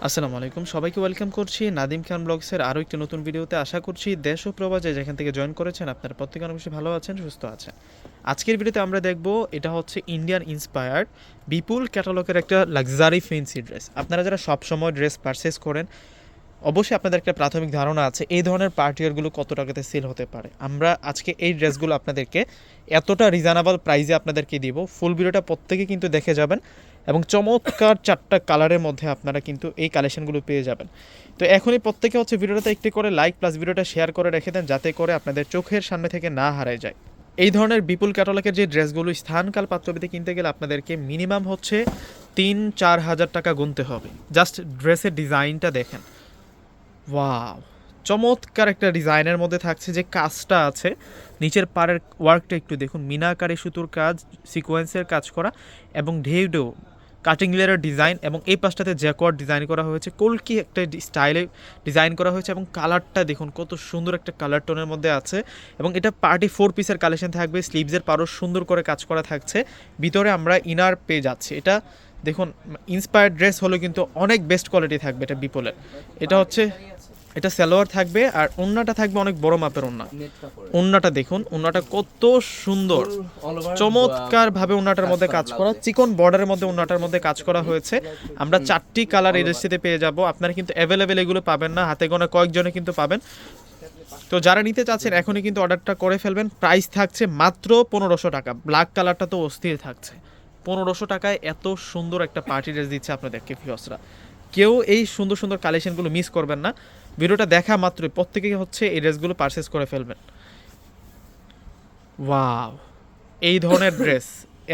আসসালামু আলাইকুম, সবাইকে ওয়েলকাম করছি নাদিম খান ব্লগসের আরও একটি নতুন ভিডিওতে। আশা করছি দেশ ও প্রবাসে যেখান থেকে জয়েন করেছেন আপনারা প্রত্যেকে অনেক বেশি ভালো আছেন, সুস্থ আছেন। আজকের ভিডিওতে আমরা দেখব এটা হচ্ছে ইন্ডিয়ান ইন্সপায়ার্ড বিপুল ক্যাটালগের একটা লাক্সারি ফেন্সি ড্রেস। আপনারা যারা সবসময় ড্রেস পারচেস করেন অবশ্যই আপনাদের একটা প্রাথমিক ধারণা আছে এই ধরনের পার্টিওয়ারগুলো কত টাকাতে সেল হতে পারে। আমরা আজকে এই ড্রেসগুলো আপনাদেরকে এতটা রিজনেবল প্রাইসে আপনাদেরকে দিব, ফুল ভিডিওটা প্রত্যেকে কিন্তু দেখে যাবেন এবং চমৎকার চারটা কালারের মধ্যে আপনারা কিন্তু এই কালেকশনগুলো পেয়ে যাবেন। তো এখনই প্রত্যেকে হচ্ছে ভিডিওটাতে একটি করে লাইক প্লাস ভিডিওটা শেয়ার করে রেখে দেন, যাতে করে আপনাদের চোখের সামনে থেকে না হারায় যায়। এই ধরনের বিপুল ক্যাটালগের যে ড্রেসগুলো স্থানকাল পাত্রবিতে কিনতে গেলে আপনাদেরকে মিনিমাম হচ্ছে ৩-৪ হাজার টাকা গুনতে হবে। জাস্ট ড্রেসের ডিজাইনটা দেখেন, ওয়াও, চমৎকার একটা ডিজাইনের মধ্যে থাকছে। যে কাজটা আছে নিচের পাড়ের ওয়ার্কটা একটু দেখুন, মিনাকারি সুতোর কাজ, সিকোয়েন্সের কাজ করা এবং ঢেউ কাটিং লেয়ারের ডিজাইন, এবং এই পাশটাতে জ্যাকওয়ার্ড ডিজাইন করা হয়েছে, কলকি একটা স্টাইলে ডিজাইন করা হয়েছে। এবং কালারটা দেখুন কত সুন্দর একটা কালার টোনের মধ্যে আছে। এবং এটা পার্টি 4 পিসের কালেকশন থাকবে, স্লিভসের পারও সুন্দর করে কাজ করা থাকছে। ভিতরে আমরা ইনার পেয়ে যাচ্ছি। এটা দেখুন ইন্সপায়ার্ড ড্রেস হলো কিন্তু অনেক বেস্ট কোয়ালিটি থাকবে এটা বিপুলের। এটা হচ্ছে এটা সালোয়ার থাকবে আর ওন্নাটা থাকবে অনেক বড় মাপের ওন্না। ওন্নাটা দেখুন, ওন্নাটা কত সুন্দর, চমৎকার ভাবে ওন্নাটার মধ্যে কাজ করা, চিকন বর্ডারের মধ্যে ওন্নাটার মধ্যে কাজ করা হয়েছে। আমরা 4টি কালার এই ড্রেসটিতে পেয়ে যাব। আপনারা কিন্তু অ্যাভেলেবেল এগুলো পাবেন না, হাতে গোনা কয়েকজনে কিন্তু পাবেন। তো যারা নিতে চাচ্ছেন এখনই কিন্তু অর্ডারটা করে ফেলবেন। প্রাইস থাকছে মাত্র 1500 টাকা। ব্ল্যাক কালারটা তো অস্থির থাকছে। 1500 টাকায় এত সুন্দর একটা পার্টি ড্রেস দিচ্ছে আপনাদেরকে ভিউয়ার্সরা। কেউ এই সুন্দর সুন্দর কালেকশনগুলো মিস করবেন না। ভিডিওটা দেখা মাত্রই প্রত্যেকেই হচ্ছে এই ড্রেসগুলো পারচেস করে ফেলবেন। ওয়াও, এই ধরনের ড্রেস,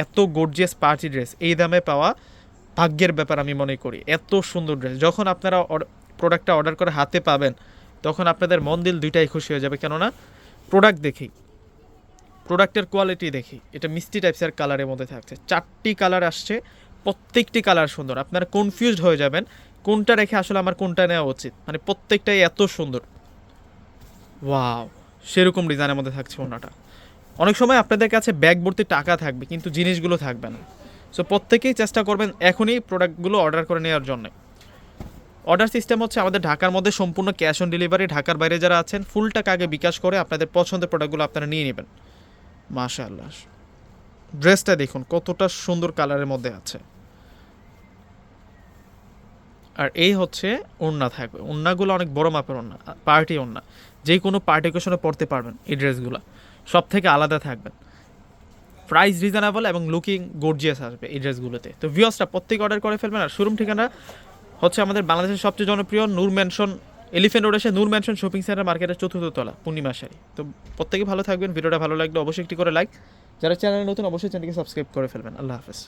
এত গর্জিয়াস পার্টি ড্রেস এই দামে পাওয়া ভাগ্যের ব্যাপার আমি মনে করি। এত সুন্দর ড্রেস যখন আপনারা প্রোডাক্টটা অর্ডার করে হাতে পাবেন তখন আপনাদের মন দিল দুইটাই খুশি হয়ে যাবে। কেননা প্রোডাক্ট দেখি, প্রোডাক্টের কোয়ালিটি দেখি, এটা মিষ্টি টাইপসের কালারের মধ্যে থাকছে। 4টি কালার আসছে, প্রত্যেকটি কালার সুন্দর। আপনারা কনফিউজড হয়ে যাবেন কোনটা রেখে আসলে আমার কোনটা নেওয়া উচিত, মানে প্রত্যেকটাই এত সুন্দর। ওয়াও, সেরকম ডিজাইনের মধ্যে থাকছে ওনাটা। অনেক সময় আপনাদের কাছে ব্যাগ ভর্তি টাকা থাকবে কিন্তু জিনিসগুলো থাকবে না। সো প্রত্যেকেই চেষ্টা করবেন এখনই প্রোডাক্টগুলো অর্ডার করে নেওয়ার জন্য। অর্ডার সিস্টেম হচ্ছে আমাদের ঢাকার মধ্যে সম্পূর্ণ ক্যাশ অন ডেলিভারি। ঢাকার বাইরে যারা আছেন ফুল টাকা আগে বিকাশ করে আপনাদের পছন্দের প্রোডাক্টগুলো আপনারা নিয়ে নেবেন। মাশাআল্লাহ, ড্রেসটা দেখুন কতটা সুন্দর কালারের মধ্যে আছে। আর এই হচ্ছে ওড়না থাকবে, ওড়নাগুলো অনেক বড় মাপের ওড়না, পার্টি ওড়না, যে কোনো পার্টি অকেশনে পরতে পারবেন। এই ড্রেসগুলো সব থেকে আলাদা থাকবেন, প্রাইস রিজনেবল এবং লুকিং গর্জিয়াস আসবে এই ড্রেসগুলোতে। তো ভিউয়ার্সরা প্রত্যেকে অর্ডার করে ফেলবেন। আর শোরুম ঠিকানা হচ্ছে আমাদের বাংলাদেশের সবচেয়ে জনপ্রিয় নূর ম্যানশন, এলিফেন্ট রোড এসে নূর ম্যানশন শপিং সেন্টার মার্কেটের 4th তলা, পূর্ণিমা শাড়ি। তো প্রত্যেকে ভালো থাকবেন। ভিডিওটা ভালো লাগলে অবশ্যই একটি করে লাইক, যারা চ্যানেলে নতুন অবশ্যই চ্যানেলকে সাবস্ক্রাইব করে ফেলবেন। আল্লাহ হাফেজ।